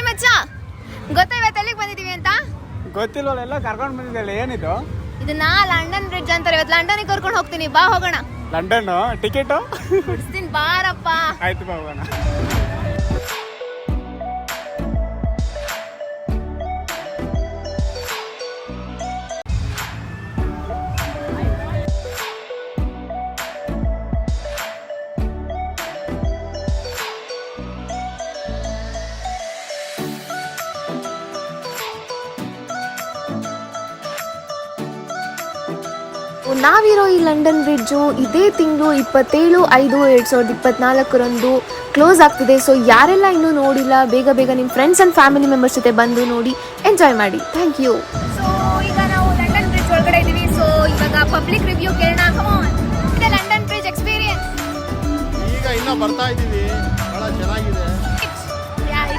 Hi ಮಚ್ಚ, ಗೊತ್ತಾ ಇವತ್ತು ಎಲ್ಲಿಗೆ ಬಂದಿದೀವಿ ಅಂತ? ಗೊತ್ತಿಲ್ವಲ್ಲ, ಎಲ್ಲ ಕರ್ಕೊಂಡು ಬಂದಿದ್ದಲ್ಲ. ಏನಿದು? ಇದನ್ನ ಲಂಡನ್ ಬ್ರಿಡ್ಜ್ ಅಂತಾರೆ. ಇವತ್ತು ಲಂಡನ್ಗೆ ಕರ್ಕೊಂಡು ಹೋಗ್ತೀನಿ, ಬಾ ಹೋಗೋಣ. ಲಂಡನ್ ಟಿಕೆಟ್ ಬಿಡಿಸ್ತೀನಿ ಬಾರಪ್ಪ. ಆಯ್ತು ಬಾ ಹೋಗೋಣ. ನಾವಿರೋ ಈ ಲಂಡನ್ ಬ್ರಿಡ್ಜು ಇದೇ ತಿಂಗಳು 27/5/2024 ಕ್ಲೋಸ್ ಆಗ್ತಿದೆ. ಸೊ ಯಾರೆಲ್ಲ ಇನ್ನೂ ನೋಡಿಲ್ಲ, ಬೇಗ ಬೇಗ ನಿಮ್ಮ ಫ್ರೆಂಡ್ಸ್ ಆ್ಯಂಡ್ ಫ್ಯಾಮಿಲಿ ಮೆಂಬರ್ಸ್ ಜೊತೆ ಬಂದು ನೋಡಿ ಎಂಜಾಯ್ ಮಾಡಿ. Thank you. ಸೊ ಈಗ ನಾವು ಲಂಡನ್ ಬ್ರಿಡ್ಜ್ ಒಳಗಡೆ ಇದ್ದೀವಿ. ಸೊ ಇವಾಗ ಪಬ್ಲಿಕ್ ರಿವ್ಯೂ ಕೇಳೋಣ. ಕಮಾನ್, ಲಂಡನ್ ಬ್ರಿಡ್ಜ್ ಎಕ್ಸ್ಪೀರಿಯನ್ಸ್. ಈಗ ಇನ್ನೂ ಬರ್ತಾ ಇದ್ದೀವಿ, ಭಾಳ ಚೆನ್ನಾಗಿದೆ.